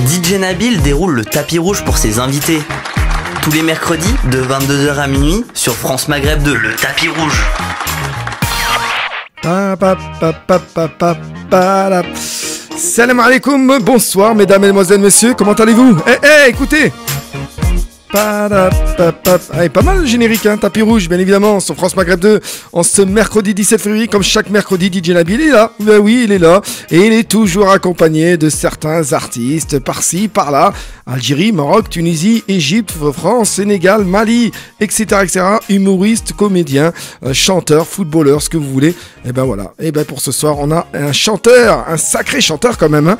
DJ Nabil déroule le tapis rouge pour ses invités. Tous les mercredis, de 22 h à minuit, sur France Maghreb 2, le tapis rouge. Salam alaikum, bonsoir mesdames, mesdemoiselles, messieurs, comment allez-vous? Écoutez. Allez, pas mal le générique, hein, tapis rouge, bien évidemment, sur France Maghreb 2, en ce mercredi 17 février, comme chaque mercredi, DJ Nabil est là. Ben oui, il est là, et il est toujours accompagné de certains artistes, par-ci, par-là, Algérie, Maroc, Tunisie, Égypte, France, Sénégal, Mali, etc., etc., humoristes, comédiens, chanteurs, footballeurs, ce que vous voulez. Et ben voilà, et ben pour ce soir, on a un chanteur, un sacré chanteur quand même, hein.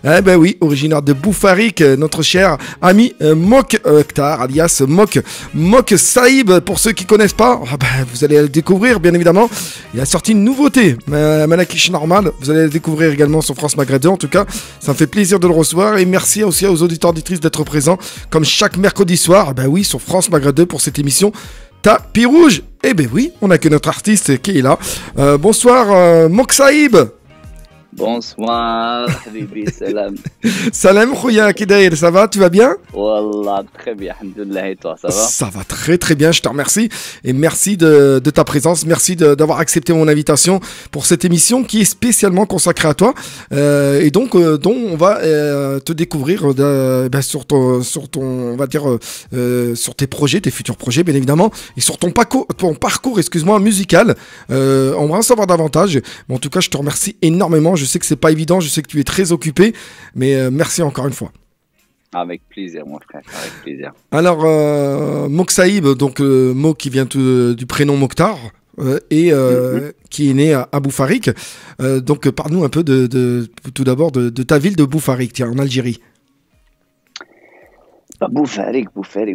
Eh ben oui, originaire de Boufarik, notre cher ami Mokhtar, alias Mok Saïb, pour ceux qui connaissent pas, vous allez le découvrir bien évidemment. Il a sorti une nouveauté, Malakish Normal, vous allez le découvrir également sur France Maghreb 2. En tout cas, ça me fait plaisir de le recevoir et merci aussi aux auditeurs auditrices d'être présents comme chaque mercredi soir, ben oui, sur France Maghreb 2 pour cette émission Tapis Rouge. Eh ben oui, on a que notre artiste qui est là. Bonsoir Mok Saïb. Bonsoir, Habibi, salam. Salam, Khouya, Kidaïr, ça va, tu vas bien? Wallah, très bien, alhamdoulilah, et toi, ça va? Ça va très très bien, je te remercie. Et merci de ta présence, merci d'avoir accepté mon invitation pour cette émission qui est spécialement consacrée à toi. Et donc, dont on va te découvrir sur ton, on va dire, sur tes projets, tes futurs projets, bien évidemment, et sur ton parcours, excuse-moi, musical. On va en savoir davantage. Mais en tout cas, je te remercie énormément. Je sais que c'est pas évident, je sais que tu es très occupé, mais merci encore une fois. Avec plaisir, mon frère, avec plaisir. Alors, Mok Saïb, donc Mok qui vient du prénom Mokhtar, qui est né à Boufarik. Donc, parle-nous un peu tout d'abord de ta ville de Boufarik, tiens, en Algérie. Boufarik, c'est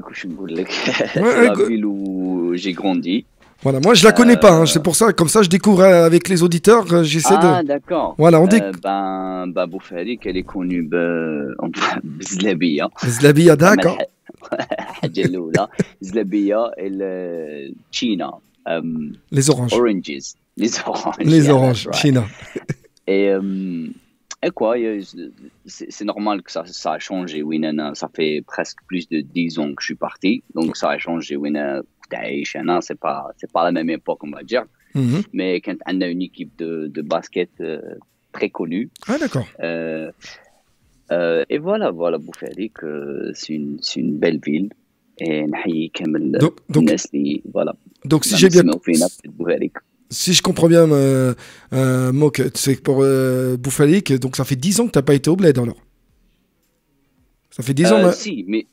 la ville où j'ai grandi. Voilà, moi je la connais pas, hein, c'est pour ça, comme ça je découvre avec les auditeurs, j'essaie de... Ah d'accord. Voilà, on dit... Boufarik, elle est connue Zlabia. Zlabia, d'accord. Zlabia et China. Les oranges. Oranges. Les oranges, right. China. Et quoi, c'est normal que ça a changé, oui, ça fait presque plus de 10 ans que je suis parti, donc ça a changé, oui, c'est pas la même époque, on va dire. Mais quand on a une équipe de basket très connue. Ah, d'accord. Et voilà, Boufarik, c'est une belle ville. Et donc si j'ai bien... Si je comprends bien, Mok, c'est que pour Boufarik, donc ça fait 10 ans que tu n'as pas été au bled alors. Ça fait 10 ans. Si, mais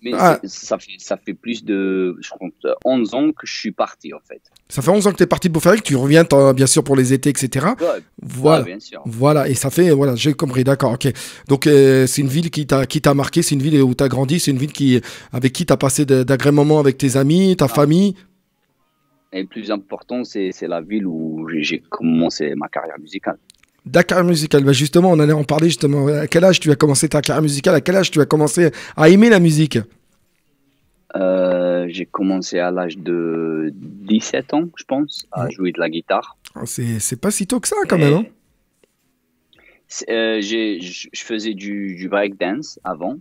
ça fait plus de, je compte, 11 ans que je suis parti en fait. Ça fait 11 ans que tu es parti de Boufarik, tu reviens bien sûr pour les étés, etc. Ouais, voilà. Ouais, bien sûr. Voilà, et ça fait, voilà, j'ai compris, d'accord, ok. Donc c'est une ville qui t'a marqué, c'est une ville où tu as grandi, c'est une ville avec qui tu as passé d'agréments moments avec tes amis, ta famille. Et le plus important, c'est la ville où j'ai commencé ma carrière musicale. Carrière musicale, bah justement, on allait en parler justement. À quel âge tu as commencé ta carrière musicale? À quel âge tu as commencé à aimer la musique? J'ai commencé à l'âge de 17 ans, je pense, à jouer de la guitare. C'est pas si tôt que ça, quand même, hein? Je faisais du breakdance avant,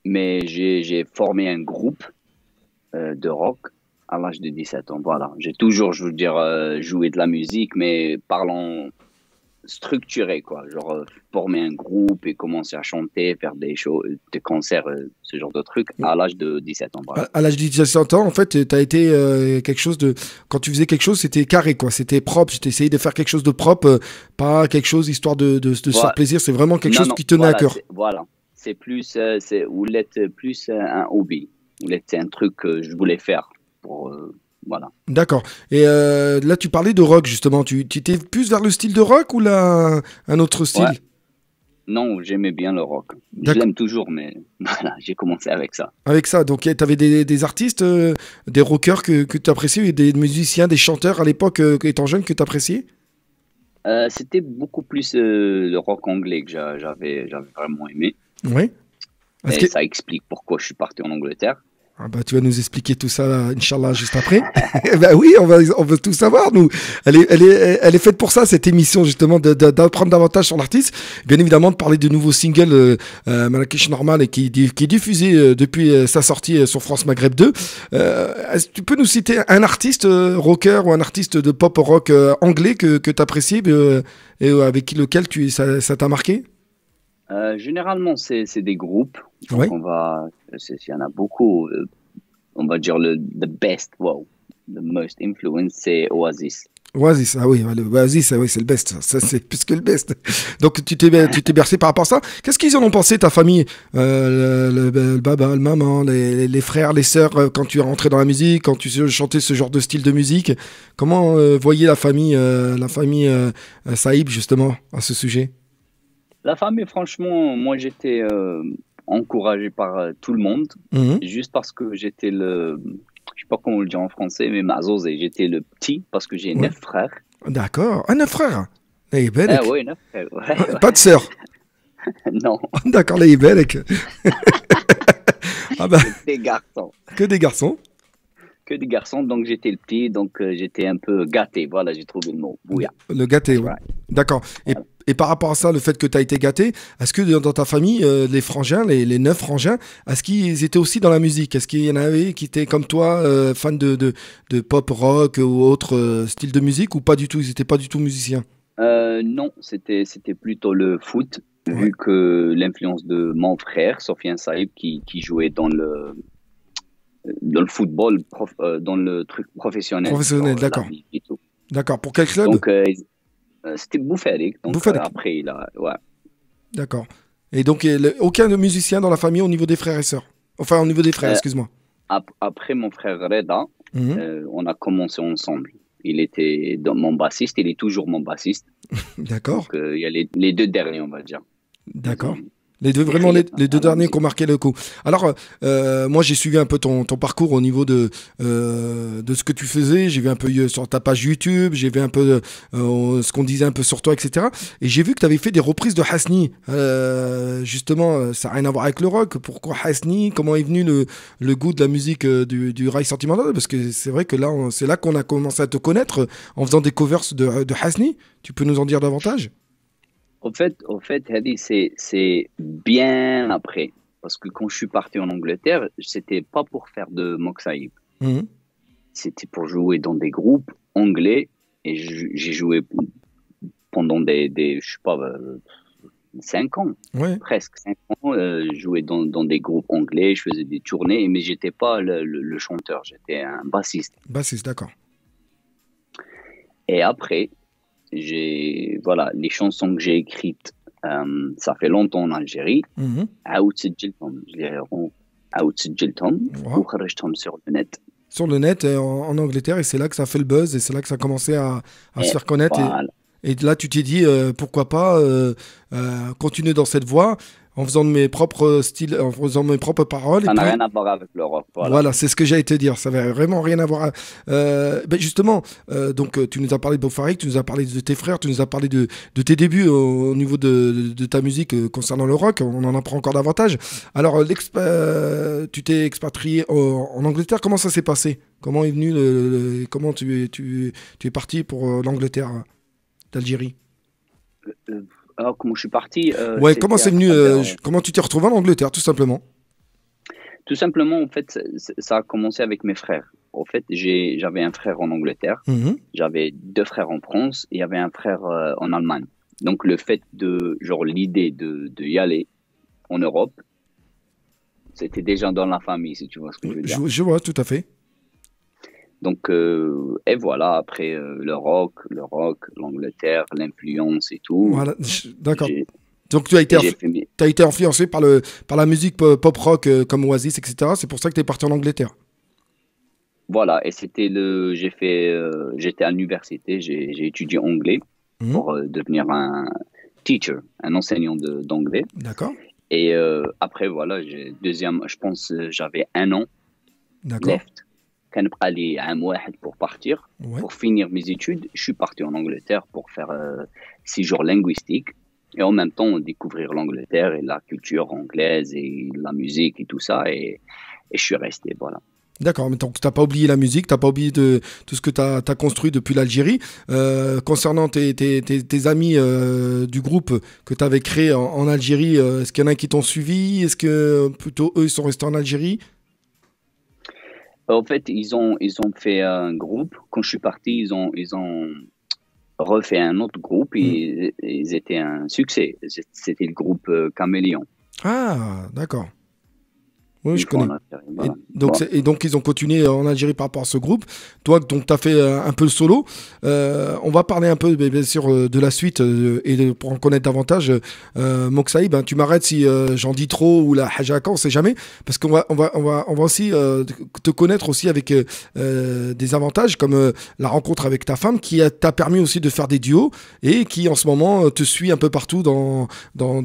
mais j'ai formé un groupe de rock à l'âge de 17 ans, voilà. J'ai toujours, je veux dire, joué de la musique, mais parlant structuré, quoi. Genre, former un groupe et commencer à chanter, faire des shows, des concerts, ce genre de trucs, à l'âge de 17 ans, voilà. À l'âge de 17 ans, en fait, tu as été quelque chose de... Quand tu faisais quelque chose, c'était carré, quoi. C'était propre. Tu essayé de faire quelque chose de propre, pas quelque chose histoire de se faire plaisir. C'est vraiment quelque chose qui tenait à cœur. Voilà. C'est plus, ou l'être plus un hobby. Ou l'être, c'est un truc que je voulais faire. Voilà. D'accord. Et là, tu parlais de rock, justement. Tu étais plus vers le style de rock ou un autre style? Non, j'aimais bien le rock. Je l'aime toujours, mais voilà, j'ai commencé avec ça. Avec ça, donc tu avais des artistes, des rockers que tu appréciais, et des musiciens, des chanteurs à l'époque, étant jeune, que tu appréciais? C'était beaucoup plus le rock anglais que j'avais vraiment aimé. Oui. Et ça explique pourquoi je suis parti en Angleterre. Ah bah, tu vas nous expliquer tout ça, Inch'Allah, juste après. Bah oui, on veut tout savoir, nous. Elle est faite pour ça, cette émission, justement, d'apprendre davantage sur l'artiste. Bien évidemment, de parler de nouveaux singles Marrakech Normal et qui est diffusé depuis sa sortie sur France Maghreb 2. Est-ce que tu peux nous citer un artiste rocker ou un artiste de pop rock anglais que tu apprécies et avec lequel ça t'a marqué? Généralement, c'est des groupes. Donc Ouais. il y en a beaucoup. On va dire the best, wow, the most influence, c'est Oasis. Oasis, ah oui, le Oasis, ah oui, c'est le best. Ça, c'est plus que le best. Donc, tu t'es bercé par rapport à ça. Qu'est-ce qu'ils en ont pensé, ta famille? Le baba, le maman, les frères, les sœurs, quand tu es rentré dans la musique, quand tu chantais ce genre de style de musique? Comment voyait la famille Saïb, justement, à ce sujet? La famille, franchement, moi j'étais encouragé par tout le monde, Mhm. juste parce que j'étais je sais pas comment on le dit en français, mais mazosé, j'étais le petit parce que j'ai Ouais. 9 frères. D'accord. Un frère. Eh, Ah Belek. ouais, 9 frères, ouais, Pas de sœur. ouais. Non, D'accord, les Belek. Ah bah, des garçons. que des garçons. Que des garçons, donc j'étais le petit, donc j'étais un peu gâté. Voilà, j'ai trouvé le mot. Bouya. Le gâté, That's ouais. right. D'accord. Et par rapport à ça, le fait que tu as été gâté, est-ce que dans ta famille, les frangins, les 9 frangins, est-ce qu'ils étaient aussi dans la musique? Est-ce qu'il y en avait qui étaient comme toi, fans de pop, rock ou autre style de musique ou pas du tout? Ils n'étaient pas du tout musiciens? Non, c'était plutôt le foot, Ouais. vu que l'influence de mon frère, Sofiane Saïb, qui jouait dans le football, dans le truc professionnel, Professionnel, genre d'accord. la vie et tout. D'accord. Pour quel club? Donc, c'était Boufarik. Donc, Boufarik. après, ouais. D'accord. Et donc, aucun de musicien dans la famille au niveau des frères et sœurs? Enfin, au niveau des frères, Euh, excuse-moi. Après, mon frère Reda, Mhm. on a commencé ensemble. Il était mon bassiste, il est toujours mon bassiste. D'accord. Donc, il y a les 2 derniers, on va dire. D'accord. Ils ont Les deux, vraiment écrit les deux à la derniers qui ont musique. marqué le coup. Alors, moi, j'ai suivi un peu ton parcours au niveau de ce que tu faisais. J'ai vu un peu sur ta page YouTube, j'ai vu un peu ce qu'on disait un peu sur toi, etc. Et j'ai vu que tu avais fait des reprises de Hasni. Justement, ça n'a rien à voir avec le rock. Pourquoi Hasni? Comment est venu le goût de la musique du rail sentimental? Parce que c'est vrai que là, c'est là qu'on a commencé à te connaître en faisant des covers de Hasni. Tu peux nous en dire davantage? Au fait, Hadi, c'est bien après. Parce que quand je suis parti en Angleterre, c'était pas pour faire de Moxaïb. Mhm. C'était pour jouer dans des groupes anglais. Et j'ai joué pendant je sais pas, 5 ans, Ouais, presque 5 ans. Je jouais dans des groupes anglais, je faisais des tournées, mais j'étais pas le chanteur, j'étais un bassiste. bassiste, d'accord. Et après, voilà, les chansons que j'ai écrites, ça fait longtemps en Algérie. Mhm. عاود سجلتهم عاود سجلتهم Wow. وخرجتهم sur le net. Sur le net en Angleterre et c'est là que ça a fait le buzz et c'est là que ça a commencé à se Et faire connaître voilà. et là tu t'es dit pourquoi pas continuer dans cette voie en faisant de mes propres styles, en faisant mes propres paroles et Ça n'a puis rien à voir avec l'Europe. Voilà. voilà, c'est ce que j'allais te dire, ça n'avait vraiment rien à voir. Ben justement, donc tu nous as parlé de Beaufarik, tu nous as parlé de tes frères, tu nous as parlé de tes débuts au niveau de ta musique concernant le rock, on en apprend encore davantage. Alors, tu t'es expatrié en Angleterre, comment ça s'est passé? Comment est venu comment tu es parti pour l'Angleterre d'Algérie? Alors, comment je suis parti, Ouais, comment c'était c'est à venu, travers, comment tu t'es retrouvé en Angleterre, tout simplement? tout simplement, en fait, ça a commencé avec mes frères. En fait, j'avais un frère en Angleterre, Mhm. j'avais 2 frères en France et il y avait un frère en Allemagne. Donc, le fait genre, l'idée de y aller en Europe, c'était déjà dans la famille, si tu vois ce que je veux dire. Je vois, tout à fait. Donc, et voilà, après le rock, l'Angleterre, l'influence et tout, Voilà, d'accord. j'ai Donc tu as été, et j'ai fait t'as été influencé par la musique pop rock comme Oasis, etc. C'est pour ça que tu es parti en Angleterre. voilà, et j'étais à l'université, j'ai étudié anglais Mhm. pour devenir un teacher, un enseignant d'anglais. D'accord, Et après, voilà, je pense, j'avais 1 an d'accord. left. كان بقى لي عام واحد pour partir. Ouais. Pour finir mes études, je suis parti en Angleterre pour faire 6 jours linguistiques et en même temps découvrir l'Angleterre et la culture anglaise et la musique et tout ça. Et et je suis resté, voilà. D'accord, mais donc tu n'as pas oublié la musique, tu n'as pas oublié tout ce que tu as construit depuis l'Algérie. Concernant tes amis du groupe que tu avais créé en Algérie, est-ce qu'il y en a qui t'ont suivi? Est-ce que plutôt eux ils sont restés en Algérie? En fait, ils ont fait un groupe. Quand je suis parti, ils ont refait un autre groupe et ils étaient un succès. C'était le groupe Caméléon. Ah, d'accord. Oui, je Ils font connais. en Algérie, voilà. Et donc, ils ont continué en Algérie par rapport à ce groupe. Toi, donc, tu as fait un peu le solo. On va parler un peu, bien sûr, de la suite pour en connaître davantage. Mokshaïb, tu m'arrêtes si j'en dis trop ou la hajaka, on sait jamais. Parce qu'on va aussi te connaître aussi avec des avantages comme la rencontre avec ta femme qui t'a permis aussi de faire des duos et qui, en ce moment, te suit un peu partout dans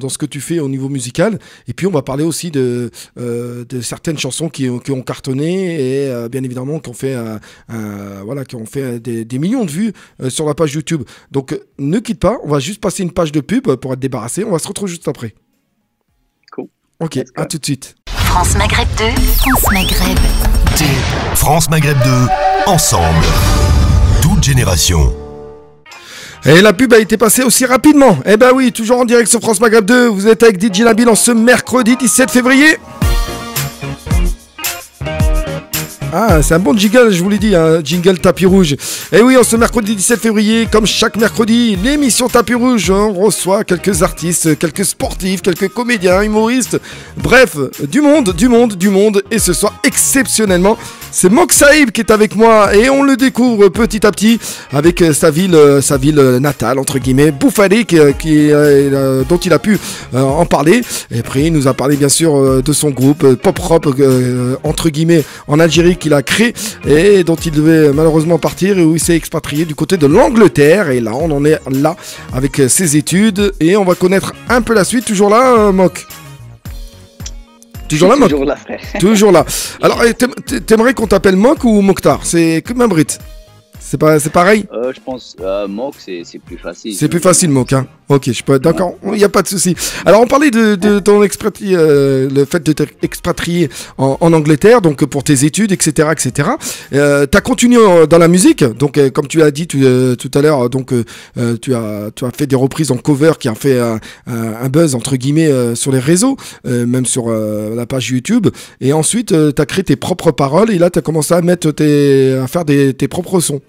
ce que tu fais au niveau musical. Et puis, on va parler aussi de certaines chansons qui ont cartonné et bien évidemment qui ont fait, des millions de vues sur la page YouTube. Donc ne quitte pas, on va juste passer une page de pub pour être débarrassé. On va se retrouver juste après. Cool. Ok, à tout de suite. France Maghreb 2, France Maghreb 2. France Maghreb 2, ensemble. Toute génération. Et la pub a été passée aussi rapidement. Eh ben oui, toujours en direct sur France Maghreb 2. Vous êtes avec DJ Nabil en ce mercredi 17 février. Ah, c'est un bon jingle, je vous l'ai dit, un jingle tapis rouge. Et oui, en ce mercredi 17 février, comme chaque mercredi, l'émission Tapis Rouge, on reçoit quelques artistes, quelques sportifs, quelques comédiens, humoristes, bref, du monde. Et ce soir, exceptionnellement, c'est Mokshaïb qui est avec moi et on le découvre petit à petit avec sa ville natale, entre guillemets, Bouffalé, dont il a pu en parler. Et après, il nous a parlé bien sûr de son groupe Pop Rock, entre guillemets, en Algérie, qu'il a créé et dont il devait malheureusement partir et où il s'est expatrié du côté de l'Angleterre. Et là, on en est là avec ses études et on va connaître un peu la suite. Toujours là, Mok? Toujours là, Mok? Toujours là, frère. Toujours là. Alors, t'aimerais qu'on t'appelle Mok ou Mokhtar? C'est comme un Brit. C'est pareil? Je pense Mok, c'est plus facile. C'est plus facile, Mok, hein. Ok, je peux être d'accord, il n'y a pas de souci. Alors, on parlait de ton le fait de t'expatrier en Angleterre, donc pour tes études, etc., etc. T'as continué dans la musique, donc comme tu as dit tout à l'heure, donc tu as fait des reprises en cover qui ont fait un buzz entre guillemets sur les réseaux, même sur la page YouTube. Et ensuite, tu as créé tes propres paroles et là, tu as commencé à faire tes propres sons.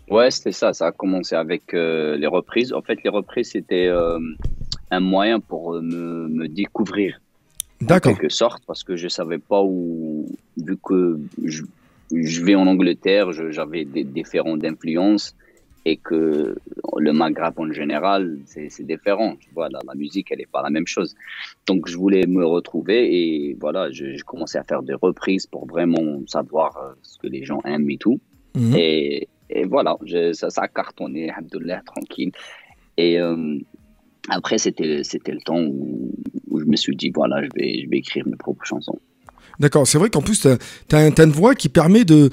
Ouais, c'était ça. Ça a commencé avec les reprises. En fait, les reprises, c'était un moyen pour me découvrir, D'accord. en quelque sorte, parce que je savais pas où, vu que je vais en Angleterre, j'avais des différents d'influences et que le Maghreb en général, c'est différent. Tu vois, la musique, elle est pas la même chose. Donc, je voulais me retrouver et voilà, j'ai commencé à faire des reprises pour vraiment savoir ce que les gens aiment et tout. Mhm. Et voilà, ça a cartonné, alhamdoulilah, tranquille. Et après, c'était le temps où je me suis dit, voilà, je vais écrire mes propres chansons. D'accord, c'est vrai qu'en plus, t'as une voix qui permet de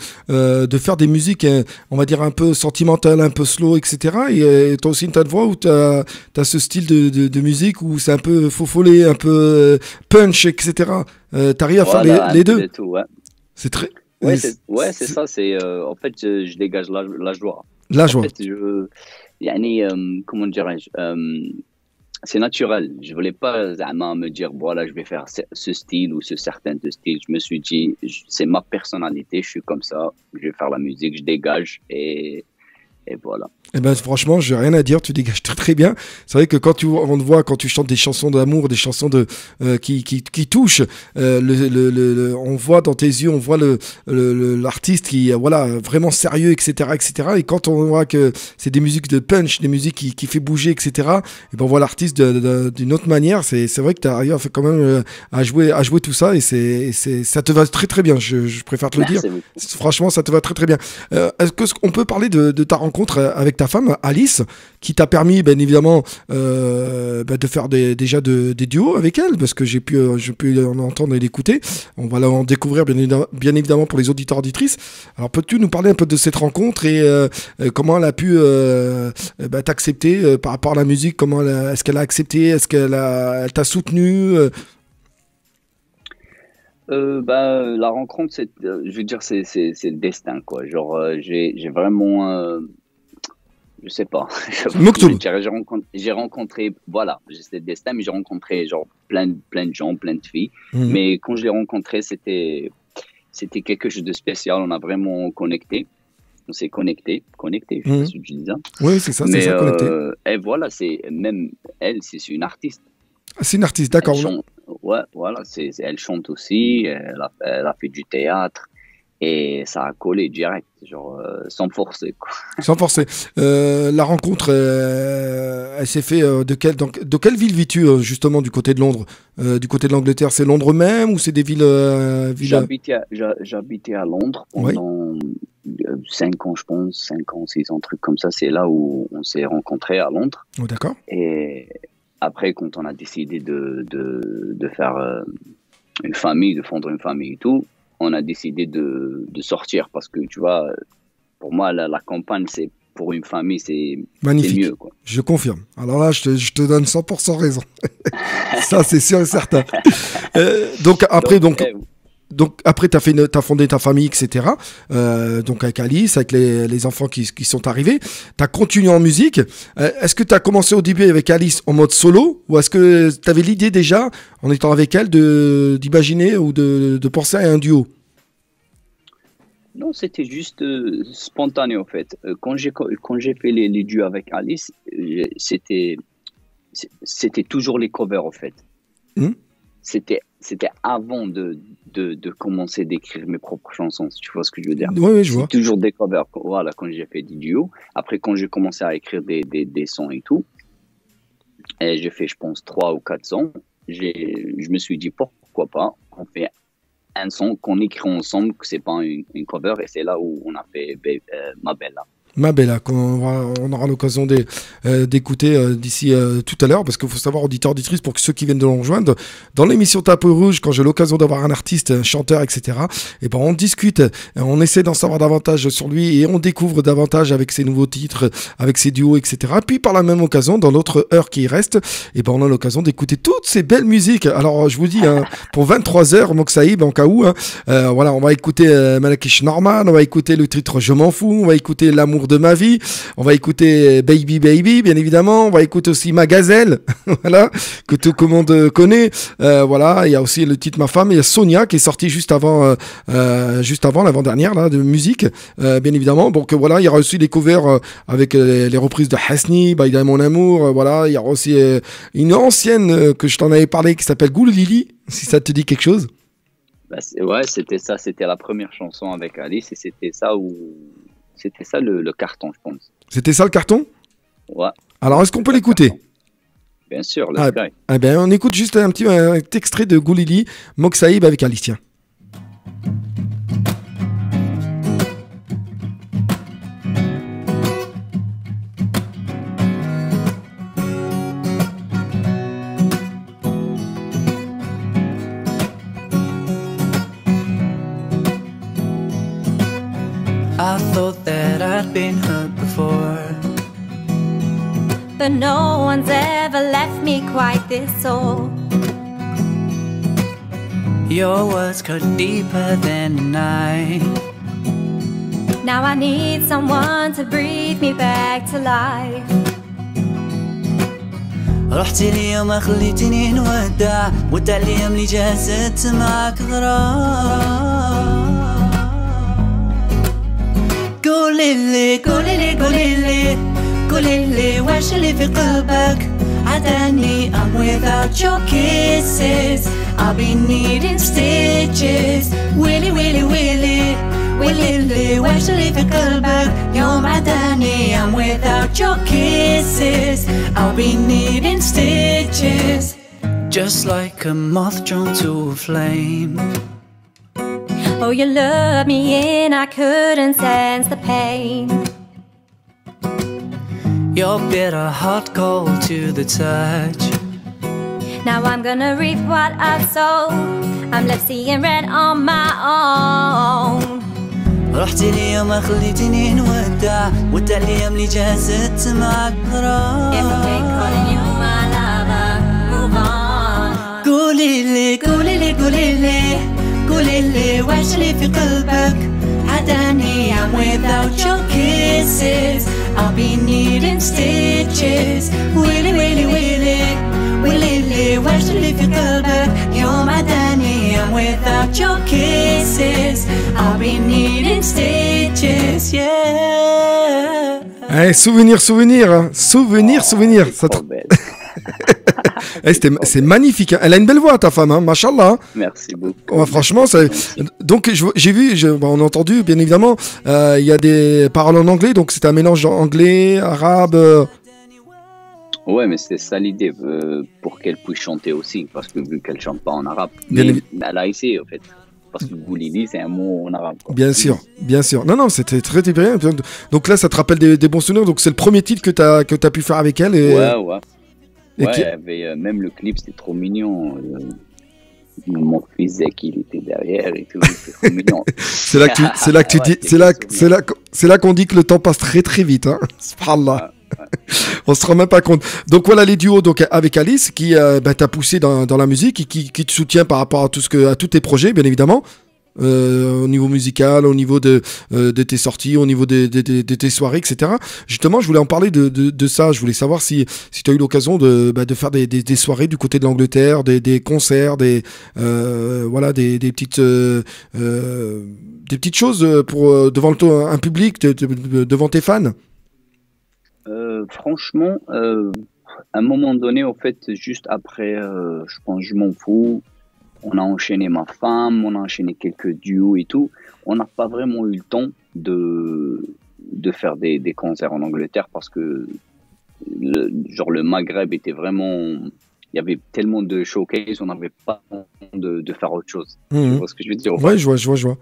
faire des musiques, on va dire, un peu sentimentales, un peu slow, etc. Et t'as aussi une voix où t'as ce style de musique où c'est un peu faux follet, un peu punch, etc. T'arrives à Voilà, faire les deux. de tout, ouais. C'est très... Ouais, c'est ça. En fait, je dégage la joie. La joie. En fait, comment dirais-je, c'est naturel. Je voulais pas me dire, voilà, je vais faire ce style ou ce certain style. Je me suis dit, c'est ma personnalité, je suis comme ça. Je vais faire la musique, je dégage et voilà. Eh ben franchement, j'ai rien à dire, tu dégages très très bien. C'est vrai que quand on te voit, quand tu chantes des chansons d'amour, des chansons qui touchent, on voit dans tes yeux, on voit l'artiste qui voilà vraiment sérieux, etc., etc. Et quand on voit que c'est des musiques de punch, des musiques qui fait bouger, etc. Et ben on voit l'artiste d'une autre manière. C'est vrai que tu arrives quand même à jouer tout ça et ça te va très très bien. Je préfère te le dire. Franchement, ça te va très très bien. Est-ce qu'on peut parler de ta rencontre avec ta femme Alice, qui t'a permis bien évidemment de faire des duos avec elle, parce que j'ai pu en entendre et l'écouter. On va en découvrir bien évidemment pour les auditeurs auditrices. Alors peux-tu nous parler un peu de cette rencontre et comment elle a pu t'accepter par rapport à la musique? Est-ce qu'elle a accepté? Est-ce qu'elle t'a soutenu? La rencontre, je veux dire, c'est le destin, quoi. Genre, j'ai vraiment, je sais pas. Moktoum. J'ai rencontré, voilà, c'était le destin, mais j'ai rencontré genre plein de gens, plein de filles. Mhm. Mais quand je l'ai rencontré, c'était quelque chose de spécial. On a vraiment connecté. On s'est connecté, je sais pas si tu dis ça. Oui, c'est ça, Mais, c'est ça, connecté. Et voilà, même elle, c'est une artiste. Ah, c'est une artiste, d'accord. Elle chante, ouais, voilà, elle chante aussi, elle a fait du théâtre et ça a collé direct, genre sans forcer, quoi. Sans forcer. La rencontre, elle s'est fait de quelle ville vis-tu justement du côté de Londres, du côté de l'Angleterre? C'est Londres même ou c'est des villes, J'habitais à Londres pendant 5 ans, je pense, 5 ans, 6 ans, truc comme ça. C'est là où on s'est rencontrés à Londres. Oh, d'accord. Et après, quand on a décidé de faire une famille, de fonder une famille et tout, on a décidé de sortir parce que, tu vois, pour moi, la campagne, c'est pour une famille, c'est mieux, quoi. Je confirme. Alors là, je te donne 100% raison. Ça, c'est sûr et certain. Donc après, t'as fondé ta famille, etc. Donc avec Alice, avec les enfants qui sont arrivés. T'as continué en musique. Est-ce que t'as commencé au début avec Alice en mode solo ou est-ce que t'avais l'idée déjà, en étant avec elle, d'imaginer ou de penser à un duo? Non, c'était juste spontané, en fait. Quand j'ai fait les duos avec Alice, c'était toujours les covers, en fait. C'était avant de commencer d'écrire mes propres chansons, si tu vois ce que je veux dire. Oui, je vois. Toujours des covers, voilà, quand j'ai fait des duos. Après, quand j'ai commencé à écrire des sons et tout, et j'ai fait, je pense, 3 ou 4 sons, je me suis dit, pourquoi pas, on fait un son qu'on écrit ensemble, que c'est pas une cover, et c'est là où on a fait Ma Bella. Ma Bella, on aura l'occasion d'écouter d'ici tout à l'heure, parce qu'il faut savoir, auditeurs, auditrices, pour ceux qui viennent de nous rejoindre, dans l'émission Tapis Rouge, quand j'ai l'occasion d'avoir un artiste, un chanteur, etc., et ben on discute, on essaie d'en savoir davantage sur lui, et on découvre davantage avec ses nouveaux titres, avec ses duos, etc. Puis par la même occasion, dans notre heure qui reste, et ben on a l'occasion d'écouter toutes ces belles musiques. Alors je vous dis, pour 23h, Moksahib, en cas où, voilà, on va écouter Malakish Norman, on va écouter le titre Je m'en fous, on va écouter L'amour de ma vie, on va écouter Baby Baby, bien évidemment, on va écouter aussi Ma Gazelle, voilà, que tout le monde connaît, voilà, il y a aussi le titre Ma Femme, il y a Sonia qui est sorti juste avant l'avant-dernière là, de musique, bien évidemment, donc voilà, il y aura aussi des covers avec les reprises de Hasni, Baïda Mon Amour, voilà, il y aura aussi une ancienne que je t'en avais parlé qui s'appelle Goul Lili, si ça te dit quelque chose. Ouais, c'était ça, c'était la première chanson avec Alice, et c'était ça le carton, je pense. C'était ça le carton? Ouais. Alors, est-ce qu'on peut l'écouter? Bien sûr, let's go. Eh ben, on écoute juste un petit extrait de Goulili, Moksahib avec Alicia. I thought that I'd been hurt before, but no one's ever left me quite this sore. Your words cut deeper than a knife. Now I need someone to breathe me back to life. رحت لي وما خليتني نودع، والتعليم اللي جازت معك غرام. قولي لي واش اللي في قلبك عداني. I'm without your kisses, I'll be needing stitches. ويلي لي واش اللي في قلبك يوم عداني. I'm without your kisses, I'll be needing stitches. Just like a moth drawn to a flame. Oh, you lured me in, I couldn't sense the pain. Your bitter hot cold to the touch. Now I'm gonna reap what I've sown. I'm left seeing red on my own. رحت لي وما خليتني نودع، والتعليم اللي جازت معك غرام. If I ain't calling you my lover, move on. قولي لي قوليلي واش اللي في قلبك عداني I'm without your kisses I'll be needing stitches ويلي ويلي ويلي ويلي واش اللي في قلبك يوم عداني I'm without your kisses I'll be needing stitches yeah Eh, souvenir, souvenir, hein. Souvenir, souvenir. Ça Trop belle. c'est magnifique, hein. Elle a une belle voix, ta femme, hein. Machallah, hein. Merci beaucoup. Ouais, franchement, donc j'ai vu, bon, on a entendu, bien évidemment, il y a des paroles en anglais, donc c'est un mélange anglais, arabe. Ouais, mais c'était ça l'idée, pour qu'elle puisse chanter aussi, parce que vu qu'elle chante pas en arabe, Bien mais évi- elle a essayé en fait. Parce que Goulili, c'est un mot en arabe. Quoi. Bien sûr, bien sûr. Non, non, c'était très bien. Donc là, ça te rappelle des bons souvenirs. Donc c'est le premier titre que t'as pu faire avec elle. Et, Ouais, ouais. et Ouais, qui- il y avait, même le clip, c'était trop mignon. Mon fils Zach, il était derrière et tout, c'était trop mignon. c'est là que tu Ouais, dis, c'est là qu'on dit que le temps passe très très vite, hein. Subhanallah. On se rend même pas compte. Donc voilà les duos donc avec Alice qui t'a poussé dans la musique et qui te soutient par rapport à à tous tes projets bien évidemment. Au niveau musical, au niveau de tes sorties, au niveau de tes soirées, etc. Justement, je voulais en parler de ça. Je voulais savoir si tu as eu l'occasion de faire des soirées du côté de l'Angleterre, des concerts, voilà, des petites choses pour devant un public, devant tes fans. Franchement, à un moment donné, au fait, juste après, je pense, je m'en fous. On a enchaîné ma femme, on a enchaîné quelques duos et tout. On n'a pas vraiment eu le temps de faire des concerts en Angleterre parce que le Maghreb était vraiment... Il y avait tellement de showcase, on n'avait pas le temps de faire autre chose. Tu vois ce que je veux dire? Ouais, je vois.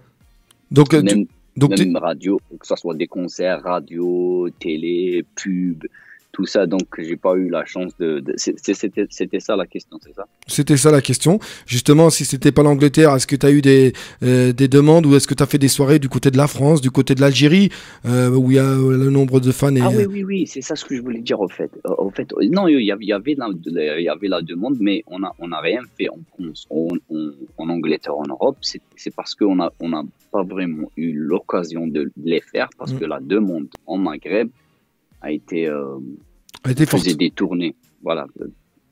Donc, Même radio, que ce soit des concerts, radio, télé, pub, tout ça. Donc, j'ai pas eu la chance c'était ça la question, c'est ça? C'était ça la question. Justement, si c'était pas l'Angleterre, est-ce que tu as eu des demandes ou est-ce que tu as fait des soirées du côté de la France, du côté de l'Algérie, où il y a le nombre de fans Ah oui, c'est ça ce que je voulais dire au fait. Non, il y avait la demande, mais on a rien fait en France, en Angleterre, en Europe. C'est parce qu'on n'a pas vraiment eu l'occasion de les faire parce que la demande en Maghreb a été faisait des tournées, voilà,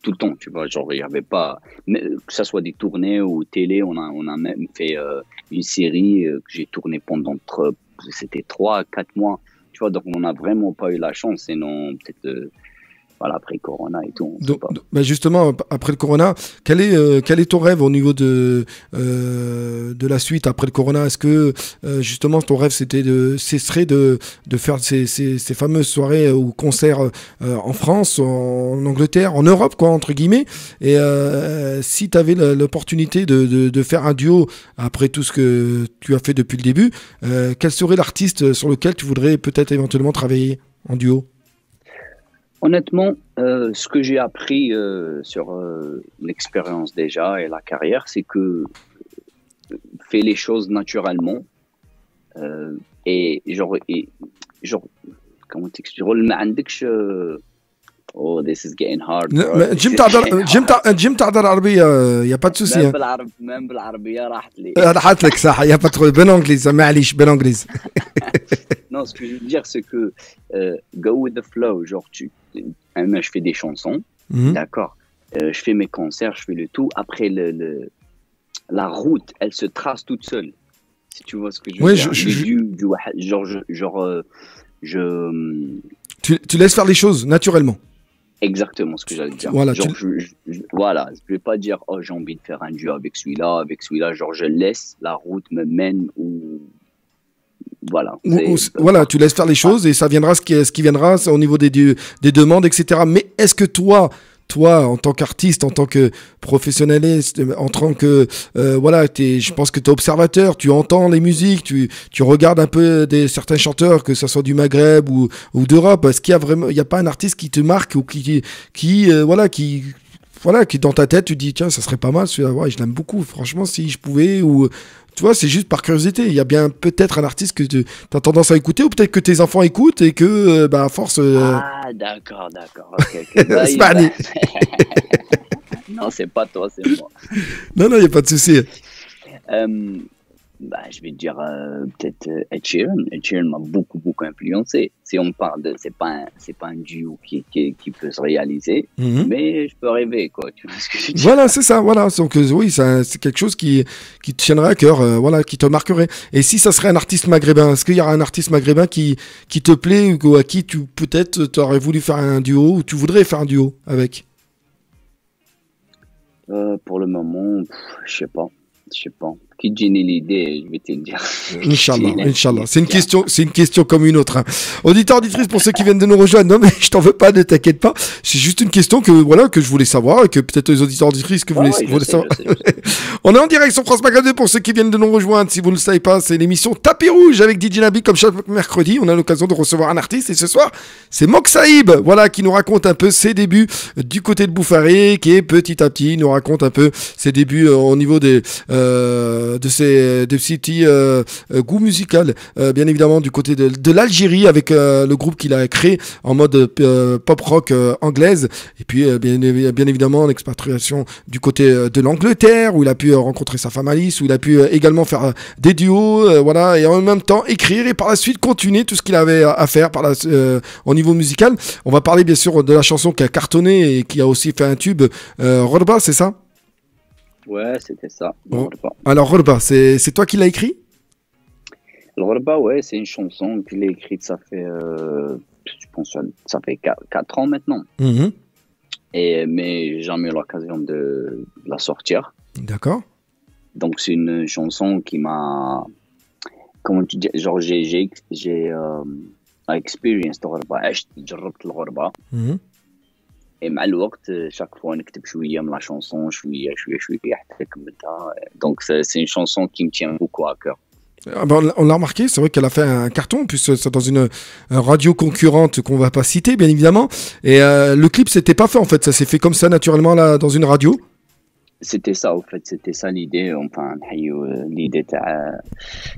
tout le temps, tu vois, genre il y avait pas, que ça soit des tournées ou télé, on a même fait une série que j'ai tournée pendant c'était 3-4 mois, tu vois, donc on n'a vraiment pas eu la chance, sinon peut-être voilà, après Corona et tout. Donc, justement, après le Corona, quel est ton rêve au niveau de la suite après le Corona? Est-ce que justement ton rêve serait de faire ces fameuses soirées ou concerts en France, en Angleterre, en Europe, quoi, entre guillemets? Et si tu avais l'opportunité de faire un duo après tout ce que tu as fait depuis le début, quel serait l'artiste sur lequel tu voudrais peut-être éventuellement travailler en duo? Honnêtement, ce que j'ai appris sur l'expérience déjà et la carrière, c'est que fais les choses naturellement et genre comment t'expliquer? Oh, this is getting hard. جيم تعذر عربية يا با de souci. même بالعربية راحت لي. راحت لك صح يا با trop بالانجليز معليش بالانجليز. Non, ce que je veux dire, c'est que go with the flow. Genre, je fais des chansons, d'accord. Je fais mes concerts, je fais le tout. Après, la route, elle se trace toute seule. Si tu vois ce que je veux dire. Tu laisses faire les choses naturellement. Exactement ce que j'allais dire. Voilà, genre, voilà, je vais pas dire oh j'ai envie de faire un duo avec celui-là. Genre, je laisse la route me mène où. Voilà. Voilà, tu laisses faire les choses et ça viendra ce qui viendra au niveau des demandes, etc. Mais est-ce que toi, en tant qu'artiste, en tant que professionnaliste, en tant que voilà, je pense que tu es observateur, tu entends les musiques, tu regardes un peu certains chanteurs, que ce soit du Maghreb ou d'Europe. Est-ce qu'il y a vraiment, il y a pas un artiste qui te marque ou qui dans ta tête tu dis tiens ça serait pas mal celui-là, ouais, je l'aime beaucoup franchement si je pouvais, ou tu vois c'est juste par curiosité, il y a bien peut-être un artiste que tu as tendance à écouter ou peut-être que tes enfants écoutent et que à force Ah d'accord okay. Non c'est pas toi, c'est moi. Non il y a pas de souci. Je vais te dire peut-être Ed Sheeran. Ed Sheeran m'a beaucoup influencé. Si on parle de, c'est pas un duo qui peut se réaliser, mais je peux rêver, quoi. Tu vois ce que je veux dire? Voilà, c'est ça, voilà. Donc, oui, c'est quelque chose qui te tiendrait à cœur, voilà, qui te marquerait. Et si ça serait un artiste maghrébin, est-ce qu'il y aura un artiste maghrébin qui te plaît ou à qui peut-être t'aurais voulu faire un duo ou tu voudrais faire un duo avec? Pour le moment, je sais pas. Qui te gêne l'idée, je vais te le dire. Inch'Allah. C'est une question comme une autre. Hein. Auditeurs, auditrices, pour ceux qui viennent de nous rejoindre, non mais je t'en veux pas, ne t'inquiète pas. C'est juste une question que je voulais savoir et que peut-être les auditeurs, auditrices que vous voulez savoir. Je sais. On est en direct sur France Maghreb 2 pour ceux qui viennent de nous rejoindre. Si vous ne le savez pas, c'est l'émission Tapis Rouge avec DJ Nabi comme chaque mercredi. On a l'occasion de recevoir un artiste et ce soir, c'est Moxaïb, voilà, qui nous raconte un peu ses débuts du côté de Boufaré, qui est petit à petit nous raconte un peu ses débuts au niveau de ses petits goûts musical, bien évidemment du côté de l'Algérie avec le groupe qu'il a créé en mode pop rock anglaise et puis bien évidemment l'expatriation du côté de l'Angleterre où il a pu rencontrer sa femme Alice, où il a pu également faire des duos, voilà, et en même temps écrire et par la suite continuer tout ce qu'il avait à faire au niveau musical. On va parler bien sûr de la chanson qui a cartonné et qui a aussi fait un tube, Rorba, c'est ça? Ouais, c'était ça. Alors Rorba, c'est toi qui l'as écrit? Le Rorba, ouais, c'est une chanson que j'ai écrite, ça fait, je pense, ça fait 4 ans maintenant. Mais j'ai jamais eu l'occasion de la sortir. D'accord. Donc c'est une chanson qui m'a, comment tu dis, genre j'ai experience le Rorba, جربت الغربة. Et مع الوقت chaque fois نكتب شوية من la chanson, شوية حتى كملتها. Donc c'est une chanson qui me tient beaucoup à cœur. On l'a remarqué, c'est vrai qu'elle a fait un carton, puisque c'est dans une radio concurrente qu'on va pas citer, bien évidemment. Et le clip, c'était pas fait en fait, ça s'est fait comme ça naturellement là dans une radio. C'était ça, en fait, c'était ça l'idée. Enfin, l'idée de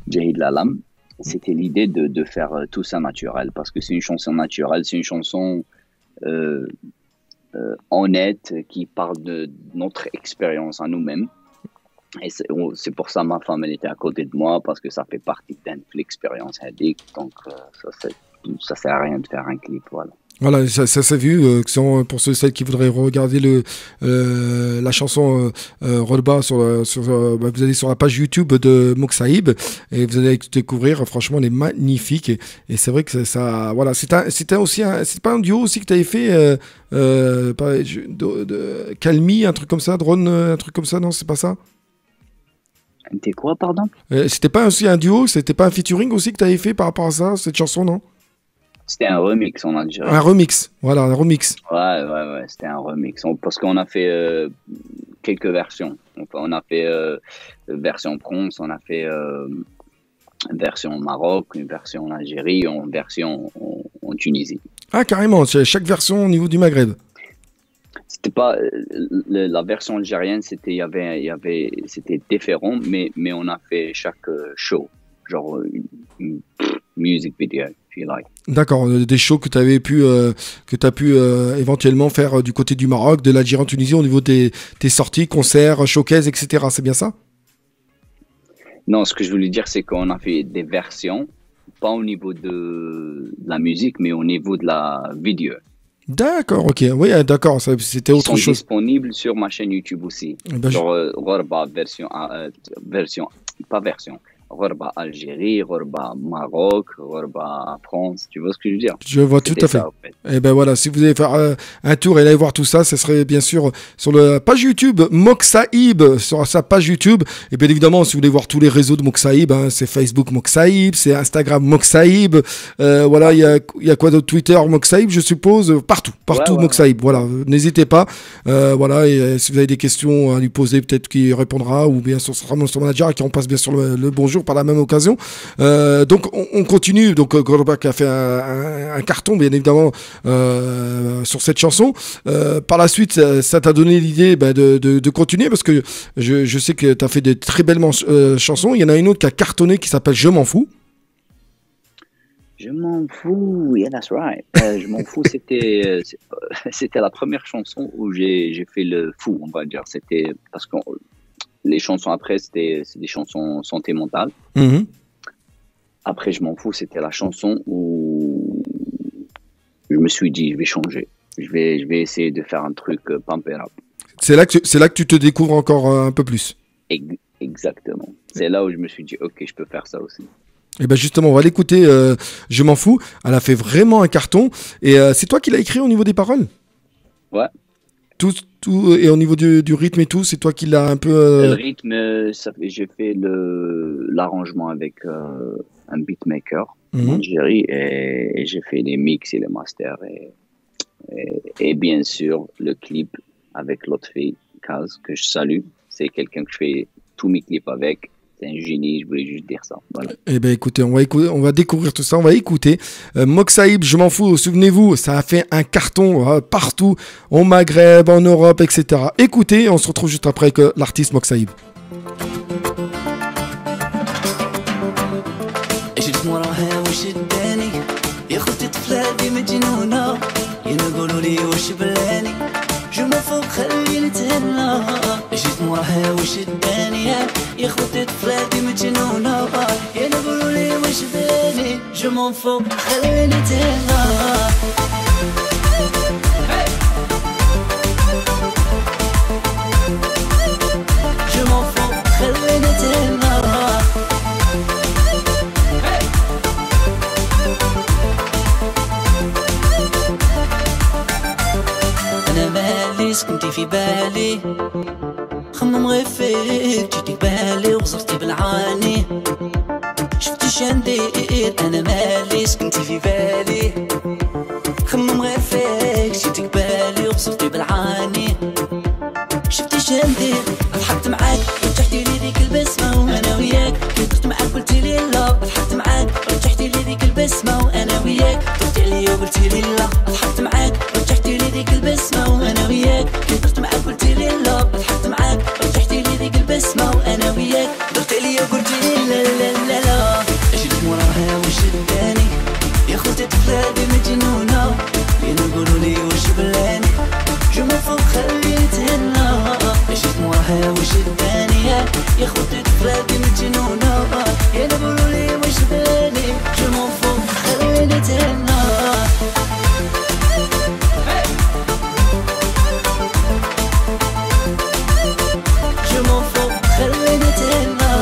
Jahid Lalam, c'était l'idée de faire tout ça naturel, parce que c'est une chanson naturelle, c'est une chanson honnête qui parle de notre expérience à nous-mêmes. Et c'est pour ça ma femme elle était à côté de moi, parce que ça fait partie de l'expérience addict, donc ça sert à rien de faire un clip, voilà. Voilà, ça s'est vu, pour celles qui voudraient regarder la chanson Rolba vous allez sur la page YouTube de Moxaïb et vous allez découvrir, franchement, elle est magnifique et c'est vrai que ça voilà, c'était aussi c'est pas un duo aussi que tu avais fait de Calmi, un truc comme ça, Drone, un truc comme ça, non, c'est pas ça? C'était quoi, pardon? C'était pas aussi un duo, c'était pas un featuring aussi que tu avais fait par rapport à ça, cette chanson, non? C'était un remix, on a dit. Un remix, voilà, un remix. Ouais, c'était un remix. Parce qu'on a fait quelques versions. On a fait version France, on a fait version Maroc, une version en Algérie, une version en Tunisie. Ah, carrément, chaque version au niveau du Maghreb. C'était pas la version algérienne, c'était différent, mais on a fait chaque show, genre une music video. D'accord, des shows que tu avais pu éventuellement faire du côté du Maroc, de l'Algérie, en Tunisie, au niveau de tes sorties, concerts, showcases, etc. C'est bien ça? Non, ce que je voulais dire, c'est qu'on a fait des versions, pas au niveau de la musique, mais au niveau de la vidéo. D'accord, ok, oui, d'accord, c'était autre chose. Ils sont disponibles sur ma chaîne YouTube aussi. Genre Rorba Rorba Algérie, Rorba Maroc, Rorba France, tu vois ce que je veux dire? Je vois tout à fait. Et ben voilà, si vous allez faire un tour et aller voir tout ça, ce serait bien sûr sur la page YouTube Moxaïb, sur sa page YouTube. Et bien évidemment, si vous voulez voir tous les réseaux de Moxaïb, c'est Facebook Moxaïb, c'est Instagram Moxaïb, voilà, il y a quoi d'autre? Twitter Moxaïb, je suppose, partout Moxaïb. Voilà, n'hésitez pas. Voilà, et si vous avez des questions à lui poser, peut-être qu'il répondra, ou bien sûr ce sera mon manager et qui en passe bien sûr le bonjour par la même occasion. Donc on continue. Donc Gorbac a fait un carton, bien évidemment, sur cette chanson. Par la suite, ça t'a donné l'idée de continuer, parce que je sais que tu as fait de très belles chansons. Il y en a une autre qui a cartonné qui s'appelle Je m'en fous. Je m'en fous, yeah, that's right. Je m'en fous, c'était la première chanson où j'ai fait le fou, on va dire. C'était parce que les chansons après, c'est des chansons sentimentales. Mhm. Après, je m'en fous, c'était la chanson où je me suis dit, je vais changer. Je vais essayer de faire un truc pump it up. C'est là que tu te découvres encore un peu plus. Exactement. C'est là où je me suis dit, ok, je peux faire ça aussi. Et ben justement, on va l'écouter. Je m'en fous. Elle a fait vraiment un carton. Et c'est toi qui l'as écrit au niveau des paroles? Ouais. Tout, et au niveau du rythme et tout, c'est toi qui l'as un peu. Le rythme, j'ai fait l'arrangement avec un beatmaker en Algérie et j'ai fait les mix et les masters et bien sûr le clip avec l'autre fille, Kaz, que je salue. C'est quelqu'un que je fais tous mes clips avec. C'est un génie, je voulais juste dire ça. Voilà. Eh ben écoutez, on va découvrir tout ça, on va écouter. Moxaïb, je m'en fous, souvenez-vous, ça a fait un carton partout, au Maghreb, en Europe, etc. Écoutez, on se retrouve juste après avec l'artiste Moxaïb. Je m'en fous, خليني تهلا جيت موراها وش اداني يا خوتي طفلاتي مجنونة يا نقولوا لي وش باني جو m'en fous, خليني تهلا Je m'en fous, خليني تهلا أنا مالي سكنتي في بالي خمم غير فيك جيتي بالي وغزرتي بالعاني شفتي شندير أنا مالي سكنتي في بالي خمم غير فيك جيتي بالي وغزرتي بالعاني شفتي شندير ضحكت معاك رجعتي لي ذيك البسمة وأنا وياك كنت معاك قلتي لي لا ضحكت معاك رجعتي لي ذيك البسمة وأنا وياك ضحكتي عليا وقلتي لي لا ضحكت معاك رجعتي لي ذيك البسمة وأنا وياك كنت معاك قلتي لي لا ضحكت معاك رجعتي لي ذيك البسمة وأنا وياك ضحكتي عليا وقلتي لي لا لا لا لا جيت موراها وش اداني يا خوتي طفلاتي مجنونة لين نقولوا لي وش بلاني جو m'en fous, خليني تهلا جيت موراها وش اداني يا خوتي طفلاتي مجنونة يا نقولوا لي وش بلاني جو m'en fous, خليني تهلا Je m'en fous, خليني تهلا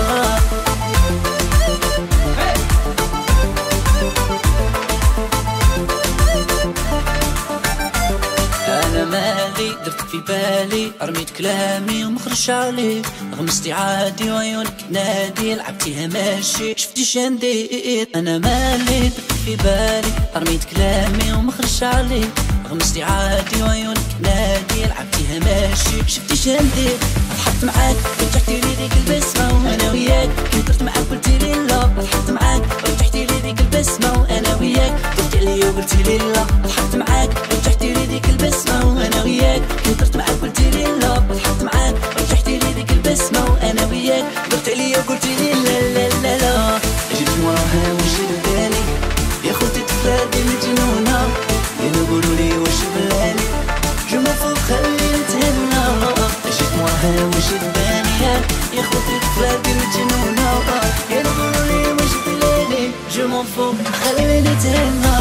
أنا مالي درت في بالي رميت كلامي ومخرج عليك غمستي عادي وعيونك نادي لعبتيها ماشي شفتي شندير أنا مالي درت في بالي رميت كلامي ومخرج عليك غمستي عادي وعيونك نادي لعبتيها ماشي شفتي شندير ضحكت معاك رجعتي لي ذيك البسمة وأنا وياك كنت معاك قلتي لي لا ضحكت معاك رجعتي لي ذيك البسمة وأنا وياك ضحكتي عليا وقلتي لي لا ضحكت معاك رجعتي لي ذيك البسمة وأنا وياك كنت معاك قلتي لي لا ضحكت معاك رجعتي لي ذيك البسمة وأنا وياك ضحكتي عليا وقلتي لي لا لا لا لا جيت موراها وش اداني يا خوتي طفلاتي مجنونة يا نقولوا لي وش بلاني جو m'en fous, خليني تهلا جيت موراها وش اداني يا خوتي طفلاتي مجنونة يا نقولوا لي وش بلاني جو m'en fous, خليني تهلا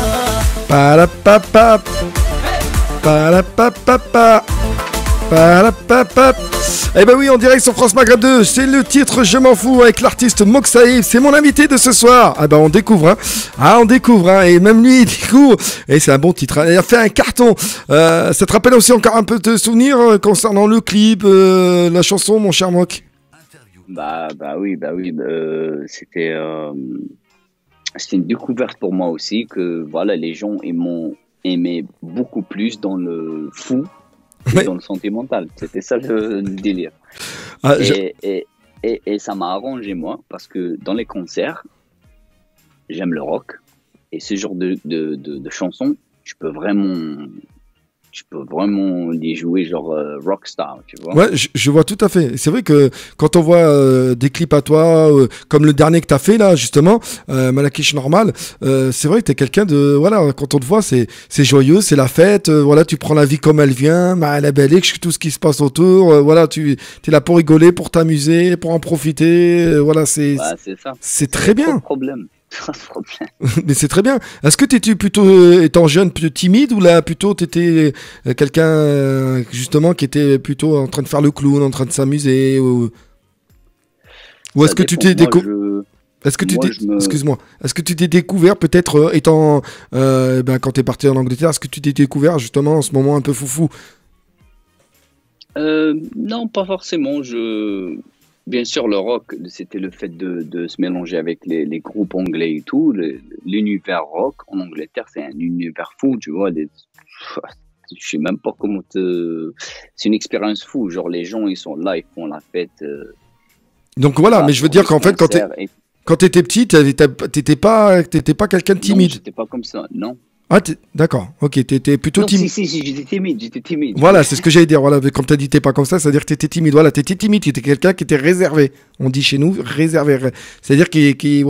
Parapapap. Parapapapa. Parapapap. Eh ben oui, en direct sur France Maghreb 2, c'est le titre Je m'en fous avec l'artiste Moxaïb, c'est mon invité de ce soir. Ah ben on découvre, hein. Ah on découvre, hein. Et même lui il découvre. Et c'est un bon titre, hein. Il a fait un carton. Ça te rappelle aussi encore un peu de souvenirs concernant le clip, la chanson, mon cher Mox? Bah oui, c'était une découverte pour moi aussi que voilà, les gens ils m'ont aimé beaucoup plus dans le fou que Ouais. dans le sentimental. C'était ça le délire. Ah, Et ça m'a arrangé moi parce que dans les concerts, j'aime le rock et ce genre de chansons, je peux vraiment tu peux vraiment y jouer genre rockstar, tu vois. Ouais, je vois tout à fait. C'est vrai que quand on voit des clips à toi, comme le dernier que t'as fait là, justement, Malakish Normal, c'est vrai que t'es quelqu'un de, voilà, quand on te voit, c'est joyeux, c'est la fête, voilà, tu prends la vie comme elle vient, la belle, tout ce qui se passe autour, voilà, tu es là pour rigoler, pour t'amuser, pour en profiter, voilà, c'est ça. C'est très bien. Pas de problème. Pas de problème. Mais c'est très bien. Est-ce que t'étais plutôt, étant jeune, plutôt timide ou là, plutôt t'étais quelqu'un, justement, qui était plutôt en train de faire le clown, en train de s'amuser ou est-ce que tu t'es Est-ce que tu t'es, excuse-moi, est-ce que tu t'es découvert peut-être étant, quand t'es parti en Angleterre, est-ce que tu t'es découvert justement en ce moment un peu foufou? Non, pas forcément. Bien sûr, le rock, c'était le fait de se mélanger avec les groupes anglais et tout. L'univers rock en Angleterre, c'est un univers fou, tu vois. Je sais même pas comment c'est une expérience fou. Genre, les gens, ils sont là, ils font la fête. Donc voilà, mais je veux dire qu'en fait, quand t'étais petit, t'étais pas quelqu'un de timide. Non, j'étais pas comme ça, non. Ah, d'accord, ok, t'étais plutôt timide. Si, j'étais timide. Voilà, c'est ce que j'allais dire. Voilà, comme t'as dit, t'es pas comme ça, c'est-à-dire que t'étais timide. Voilà, t'étais timide, t'étais quelqu'un qui était réservé. On dit chez nous réservé. C'est-à-dire qui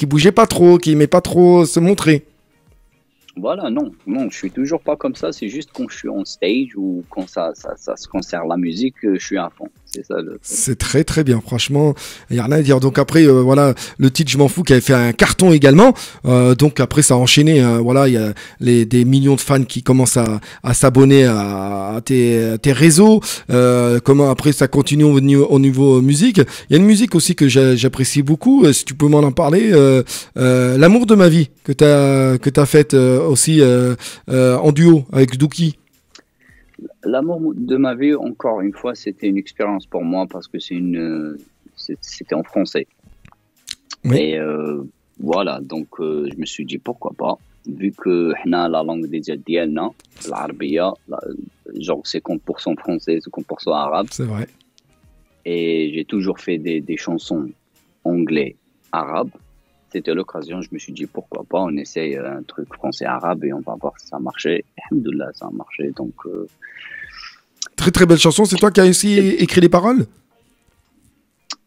bougeait pas trop, qui aimait pas trop se montrer. Voilà, non, je suis toujours pas comme ça. C'est juste quand je suis on stage ou quand ça se concerne la musique, je suis à fond. C'est ça. C'est très très bien, franchement, il n'y a rien à dire. Donc après, voilà, le titre Je m'en fous qui avait fait un carton également. Donc après, ça a enchaîné. Voilà, il y a des millions de fans qui commencent à s'abonner à tes réseaux. Comment après ça continue au niveau musique. Il y a une musique aussi que j'apprécie beaucoup. Si tu peux m'en parler, L'amour de ma vie que t'as faite aussi en duo avec Dookie. L'amour de ma vie, encore une fois, c'était une expérience pour moi parce que c'était en français. Oui. Et voilà, donc je me suis dit pourquoi pas, vu que la langue des dialna, l'arabiya, genre 50% français, 50% arabe. C'est vrai. Et j'ai toujours fait des chansons anglais, arabes. C'était l'occasion, je me suis dit pourquoi pas, on essaye un truc français-arabe et on va voir si ça marchait. Alhamdoulilah, ça a marché, donc... Très très belle chanson, c'est toi qui as aussi écrit les paroles?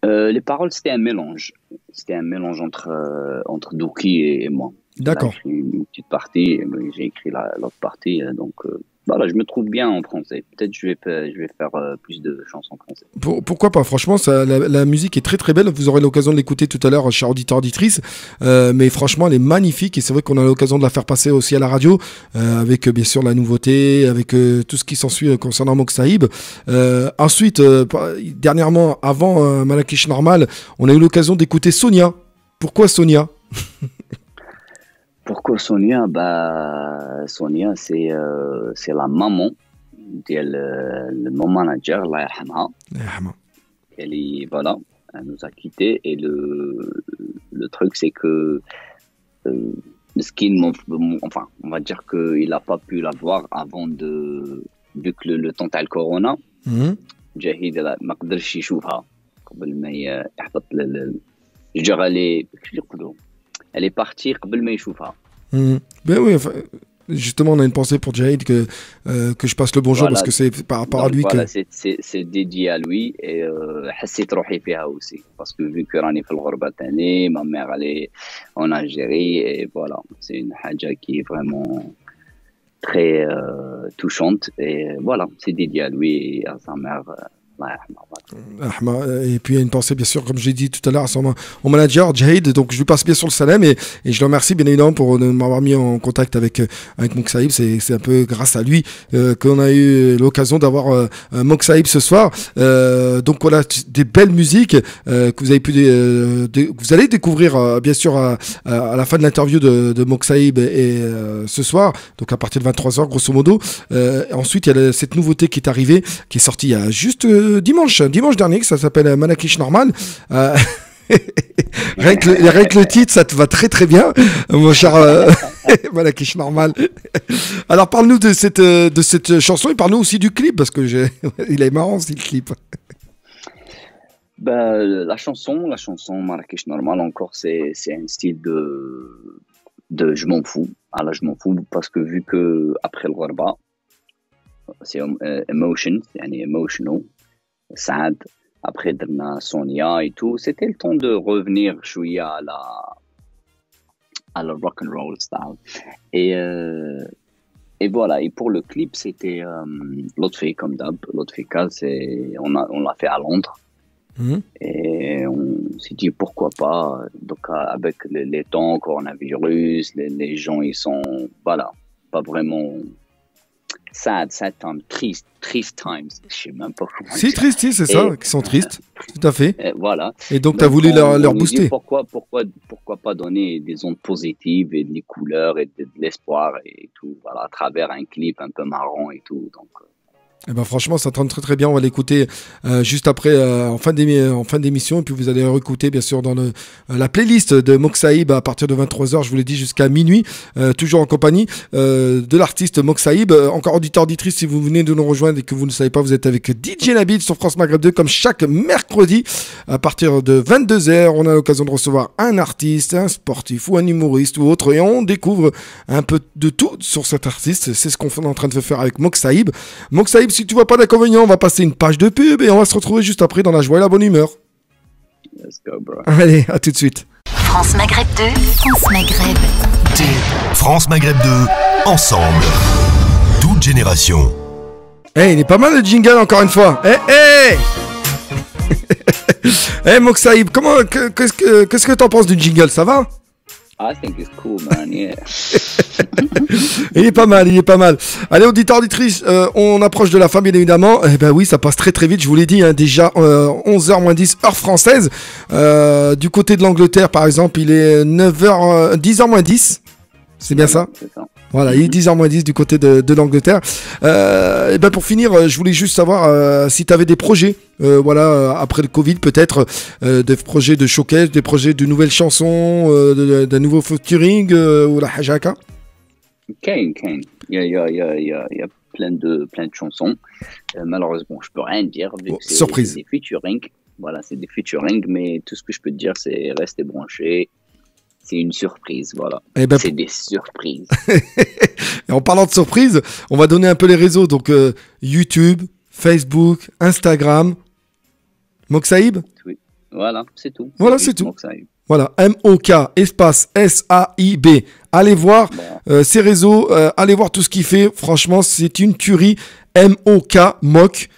Les paroles, c'était un mélange. C'était un mélange entre Dookie et moi. D'accord. J'ai écrit une petite partie, j'ai écrit l'autre partie, donc... Voilà, je me trouve bien en français. Peut-être je vais faire plus de chansons françaises. Pourquoi pas? Franchement, la musique est très très belle. Vous aurez l'occasion de l'écouter tout à l'heure, chers auditeurs, auditrices. Mais franchement, elle est magnifique et c'est vrai qu'on a l'occasion de la faire passer aussi à la radio, avec bien sûr la nouveauté, avec tout ce qui s'ensuit concernant Mock Saïb. Ensuite, dernièrement, avant Malakish Normal, on a eu l'occasion d'écouter Sonia. Pourquoi Sonia? Pourquoi Sonia? Sonia, c'est la maman mon manager, Allah yarhamha. Voilà, elle nous a quittés et le truc c'est que enfin, on va dire qu'il n'a pas pu la voir avant vu que le temps t'as le corona. Jahid ما قدرش يشوفها قبل ما يحبط je dirais elle est partie قبل ما يشوفها. Ben oui, enfin, justement, on a une pensée pour Jahid que je passe le bonjour, voilà, parce que c'est par rapport à lui voilà, que... c'est dédié à lui et حسيت روحي فيها aussi parce que vu que راني في الغربة تاني, ma mère elle est en Algérie et voilà, c'est une haja qui est vraiment très touchante et voilà, c'est dédié à lui et à sa mère. Et puis il y a une pensée bien sûr, comme j'ai dit tout à l'heure, à son manager Jahid, donc je lui passe bien sûr le salam et je le remercie bien évidemment pour m'avoir mis en contact avec Mock Saïb. C'est un peu grâce à lui qu'on a eu l'occasion d'avoir Mock Saïb ce soir. Donc voilà, des belles musiques que vous avez vous allez découvrir bien sûr à la fin de l'interview de Mock Saïb et ce soir, donc à partir de 23h grosso modo. Ensuite il y a cette nouveauté qui est arrivée, qui est sortie il y a juste dimanche dernier, que ça s'appelle Malakish Normal. Rien que le titre, ça te va très très bien, mon cher Malakish Normal. Alors parle-nous de cette chanson et parle-nous aussi du clip, parce que il est marrant ce clip. La chanson Malakish Normal, encore c'est un style de je m'en fous. Alors je m'en fous parce que vu que après le Gharba, c'est Emotion, يعني emotional, sad. Après, درنا Sonia et tout. C'était le temps de revenir شوية à la rock and roll style. Et voilà. Et pour le clip, c'était l'autre fille comme d'hab. L'autre fille, on l'a fait à Londres. Et on s'est dit pourquoi pas. Donc avec les temps, coronavirus, les gens ils sont voilà pas vraiment sad times, triste times. Je sais même pas comment. Si triste, si, c'est ça, qui sont tristes, tout à fait. Voilà. Et donc tu as voulu leur booster. Pourquoi pas donner des ondes positives et des couleurs et de l'espoir et tout, voilà, à travers un clip un peu marrant et tout. Donc Eh ben franchement, ça tente très très bien. On va l'écouter juste après, en fin d'émission. Et puis vous allez réécouter, bien sûr, dans la playlist de Moxaïb à partir de 23h, je vous l'ai dit, jusqu'à minuit. Toujours en compagnie de l'artiste Moxaïb. Encore auditeur, auditrice, si vous venez de nous rejoindre et que vous ne savez pas, vous êtes avec DJ Nabil sur France Maghreb 2, comme chaque mercredi. À partir de 22h, on a l'occasion de recevoir un artiste, un sportif ou un humoriste ou autre. Et on découvre un peu de tout sur cet artiste. C'est ce qu'on est en train de faire avec Moxaïb. Moxaïb, si tu vois pas d'inconvénient, on va passer une page de pub et on va se retrouver juste après dans la joie et la bonne humeur. let's go, bro. Allez, à tout de suite. France Maghreb 2, France Maghreb 2. France Maghreb 2, ensemble. Toute génération. Il est pas mal le jingle encore une fois. Moxaïb, qu'est-ce que t'en penses du jingle, ça va? I think it's cool, man, yeah. Il est pas mal. Allez, auditeur, auditrice, on approche de la fin, bien évidemment. Eh ben oui, ça passe très très vite, je vous l'ai dit, hein, déjà 11h moins 10, heure française. Du côté de l'Angleterre, par exemple, il est 10h moins 10. C'est bien ça? C'est ça. Voilà, il est 10h moins 10 du côté de l'Angleterre. Et ben pour finir, je voulais juste savoir si tu avais des projets, après le Covid peut-être, des projets de showcase, des projets de nouvelles chansons, d'un nouveau featuring ou la hajaka. Kane. Il y a plein de chansons. Malheureusement, je peux rien dire vu que surprise. C'est des featuring. Voilà, c'est des featuring, mais tout ce que je peux te dire, c'est rester branché. C'est une surprise, voilà. C'est des surprises. Et en parlant de surprises, on va donner un peu les réseaux. Donc, YouTube, Facebook, Instagram. Moxaïb ? Oui. Voilà, c'est tout. Voilà, c'est tout. Moxaïb. Voilà, M-O-K, espace S-A-I-B. Allez voir ses réseaux, allez voir tout ce qu'il fait. Franchement, c'est une tuerie. M-O-K, Mock,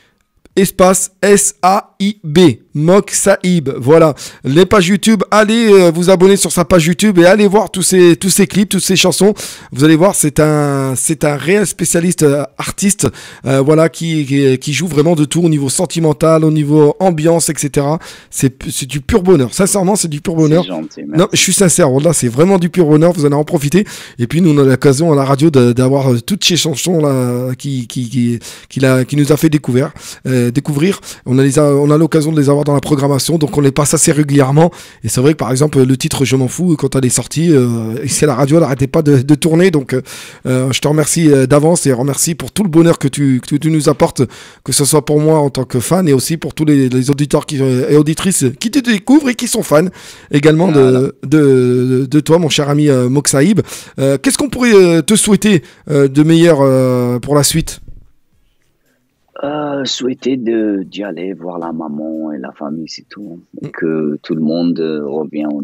espace S-A-I-B. Moxaïb, voilà. Les pages YouTube, allez vous abonner sur sa page YouTube et allez voir tous ces clips, toutes ces chansons. Vous allez voir, c'est un réel spécialiste artiste, qui joue vraiment de tout au niveau sentimental, au niveau ambiance, etc. C'est du pur bonheur. Sincèrement, c'est du pur bonheur. C'est gentil, merci. Non, je suis sincère. Là, c'est vraiment du pur bonheur. Vous allez en profiter. Et puis, nous, on a l'occasion à la radio d'avoir toutes ces chansons là qui nous a fait découvrir. On a l'occasion de les avoir dans la programmation, donc on les passe assez régulièrement. Et c'est vrai que par exemple le titre Je m'en fous, quand elle est sortie, ici à la radio, elle n'arrêtait pas de tourner. Donc je te remercie d'avance et remercie pour tout le bonheur que tu nous apportes, que ce soit pour moi en tant que fan et aussi pour tous les auditeurs et auditrices qui te découvrent et qui sont fans également de toi, mon cher ami Moxaïb. Qu'est-ce qu'on pourrait te souhaiter de meilleur pour la suite? Souhaiter d'y aller voir la maman et la famille, c'est tout. Et que tout le monde revient en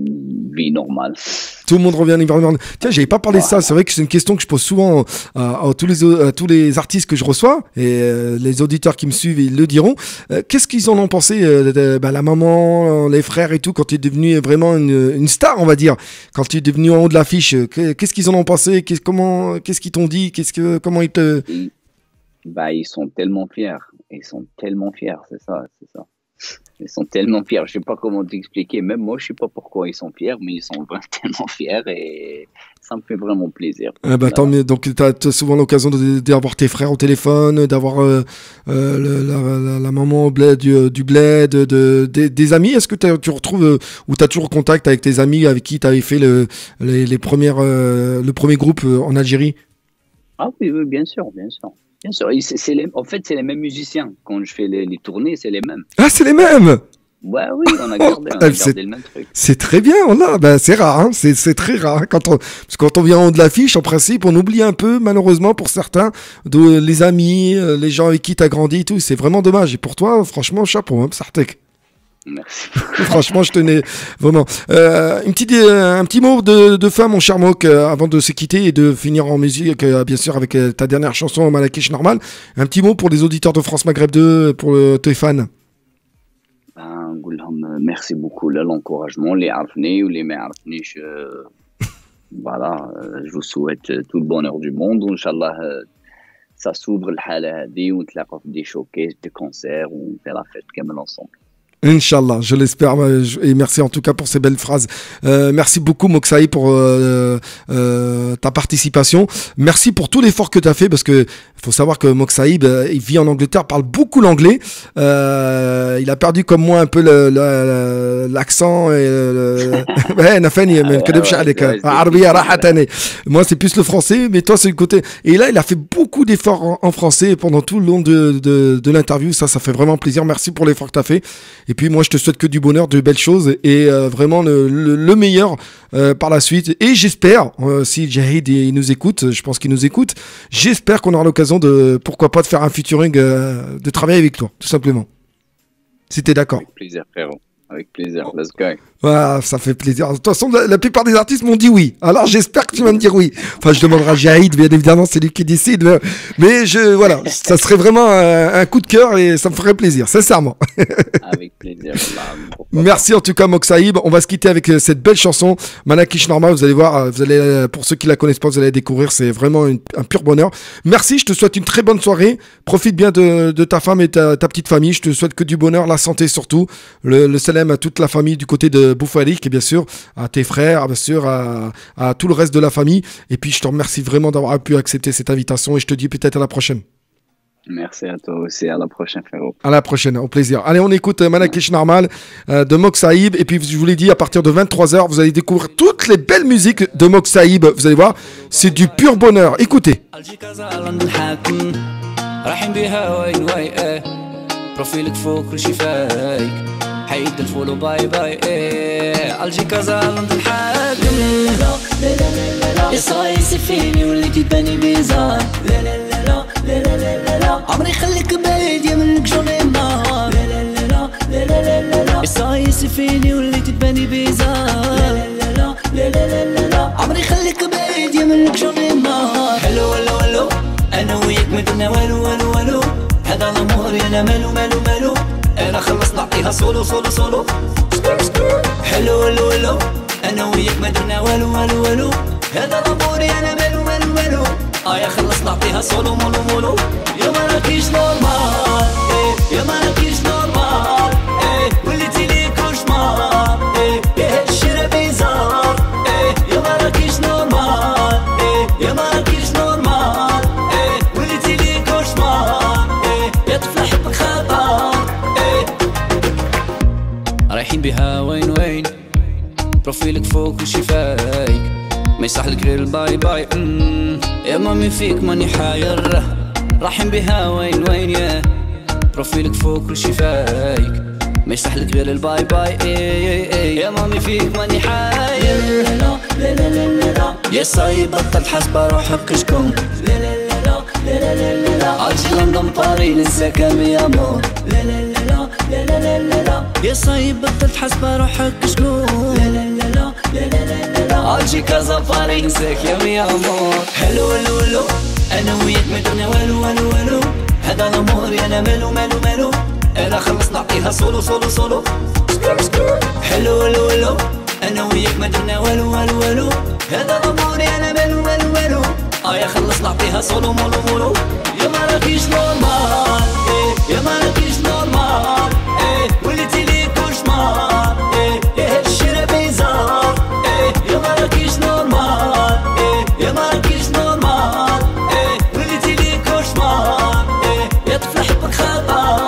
vie normale. Tout le monde revient en vie normale. Tiens, j'avais pas parlé de ça. C'est vrai que c'est une question que je pose souvent à tous les artistes que je reçois. Et les auditeurs qui me suivent, ils le diront. Qu'est-ce qu'ils en ont pensé la maman, les frères et tout, quand tu es devenu vraiment une star, on va dire. Quand tu es devenu en haut de l'affiche. Qu'est-ce qu'ils en ont pensé? Qu'est-ce qu'ils t'ont dit? Comment ils te... Ils sont tellement fiers. C'est ça. Ils sont tellement fiers. Je sais pas comment t'expliquer. Même moi, je sais pas pourquoi ils sont fiers, mais ils sont vraiment tellement fiers et ça me fait vraiment plaisir. Tant mieux. Donc, tu as souvent l'occasion d'avoir tes frères au téléphone, d'avoir la maman du bled, des amis. Est-ce que tu retrouves ou tu as toujours contact avec tes amis avec qui tu avais fait le premier groupe en Algérie? Ah oui, bien sûr. Bien sûr, en fait, c'est les mêmes musiciens. Quand je fais les tournées, c'est les mêmes. Ah, c'est les mêmes! Ouais, oui, on a gardé le même truc. C'est très bien, c'est rare, hein, c'est très rare. Hein, parce que quand on vient en haut de l'affiche, en principe, on oublie un peu, malheureusement, pour certains, les amis, les gens avec qui t'as grandi et tout. C'est vraiment dommage. Et pour toi, franchement, chapeau, hein, Sartek. Merci. Franchement, je tenais vraiment. Un petit mot de fin, mon cher Mok, avant de se quitter et de finir en musique, bien sûr, avec ta dernière chanson, Malakish Normal. Un petit mot pour les auditeurs de France Maghreb 2, pour tes fans. نقول لهم merci beaucoup l'encouragement اللي عرفني واللي ما عرفنيش voilà je vous souhaite tout le bonheur du monde وإن شاء الله ça s'ouvre الحالة هذه ونتلاقوا في des showcases des concerts on fait la fête كامل ensemble. Inch'Allah, je l'espère, et merci en tout cas pour ces belles phrases. Merci beaucoup Mokshaïb pour ta participation. Merci pour tout l'effort que tu as fait, parce que faut savoir que Mokshaïb, il vit en Angleterre, parle beaucoup l'anglais. Il a perdu comme moi un peu l'accent. Moi c'est plus le français, mais toi c'est le côté. Et là il a fait beaucoup d'efforts en français pendant tout le long de l'interview. Ça fait vraiment plaisir. Merci pour l'effort que tu as fait. Et puis moi je te souhaite que du bonheur, de belles choses et vraiment le meilleur par la suite. Et j'espère, si Jahid il nous écoute, je pense qu'il nous écoute, j'espère qu'on aura l'occasion de, pourquoi pas, de faire un featuring, de travailler avec toi, tout simplement. Si t'es d'accord. Avec plaisir frérot, avec plaisir, let's go. Ah, ça fait plaisir. De toute façon, la plupart des artistes m'ont dit oui. Alors j'espère que tu vas me dire oui. Enfin, je demanderai à Jahid, bien évidemment, c'est lui qui décide. Mais voilà, ça serait vraiment un coup de cœur et ça me ferait plaisir, sincèrement. Avec plaisir. Merci en tout cas, Mokshaïb. On va se quitter avec cette belle chanson, Malakish Normal. Vous allez voir, pour ceux qui la connaissent pas, vous allez la découvrir. C'est vraiment un pur bonheur. Merci, je te souhaite une très bonne soirée. Profite bien de ta femme et ta petite famille. Je te souhaite que du bonheur, la santé surtout. Le salam à toute la famille du côté de Boufarik, et bien sûr à tes frères, bien sûr à tout le reste de la famille. Et puis je te remercie vraiment d'avoir pu accepter cette invitation et je te dis peut-être à la prochaine. Merci à toi aussi, à la prochaine frérot. À la prochaine, au plaisir. Allez, on écoute Malakish Normal de Mokshaïb, et puis je vous l'ai dit, à partir de 23h vous allez découvrir toutes les belles musiques de Mokshaïb. Vous allez voir, c'est du pur bonheur. Écoutez. حيد الفول وباي باي ايه الجي كازا لندن حاكم لا لا لا لا لا يصايص فيني وليت تباني بيزار لا لا لا لا لا لا لا عمري خليك بعيد يا منك جوني نار لا لا لا لا لا لا لا يصايص فيني وليت تباني بيزار لا لا لا لا لا لا عمري خليك بعيد يا منك جوني نار هلو هلو هلو انا وياك ما درنا والو والو والو هذا الامور انا مالو مالو مالو انا خلص نعطيها سولو سولو سولو حلو هلو هلو انا وياك ما درنا والو والو والو هذا الامور انا مالو مالو مالو يا خلص نعطيها سولو مولو مولو يا ما راكيش نورمال يا ما راكيش نورمال وليتي لي كوشمار هاد الشارع بيزار يا ما راكيش نورمال يا ما راكيش نورمال وليتي لي كوشمار يا طفله حبك خطر رايحين بها وين وين بروفيلك فوق وشي فايك ما يصحلك غير الباي باي يا مامي فيك ماني حاير رايحين بها وين وين يا بروفيلك فوق وشي فايك ما يصحلك غير الباي باي يا مامي فيك ماني حاير لا لا لا لا لا يا صايب بطل حسبة روحك شكون لا لا لا لا لا لا لا اجي لندن باري ننساك يا مور لا لا لا لا لا لا لا يا صايب بطلت حسبة روحك شكون لا لا لا لا لا لا لا اجي كازا باري ننساك يا امور حلو هلو هلو انا وياك ما درنا والو والو والو هذا الامور انا مالو مالو مالو انا خلص نعطيها سولو سولو سولو حلو هلو هلو انا وياك ما درنا والو والو والو هذا الامور انا مالو مالو مالو يا خلص نعطيها سولو مولو مولو يا ما راكيش نورمال يا ما راكيش نورمال وليتي لي كوشمار هاد الشارع بيزار يا ما راكيش نورمال يا ما راكيش نورمال وليتي لي كوشمار يا طفله حبك خطر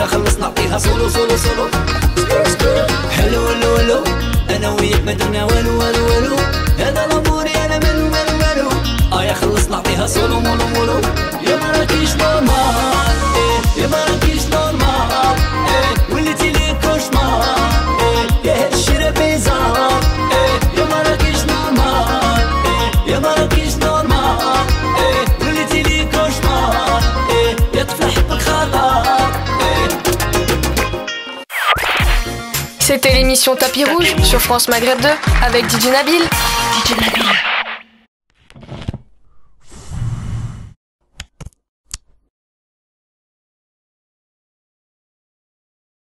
يلا خلص نعطيها سولو سولو سولو. هلو هلو هلو انا وياك ما درنا والو والو والو، هذا لامور انا مالو مالو مالو. يا خلص نعطيها سولو مولو مولو. يا ما راكيش نورمال يا ما راكيش نورمال وليتي لي كوشمار يا هاد الشيرة بيزار. يا ما راكيش نورمال يا ما راكيش نورمال وليتي لي كوشمار يا طفل حبك خطر. C'était l'émission Tapis Rouge sur France Maghreb 2 avec DJ Nabil. DJ Nabil.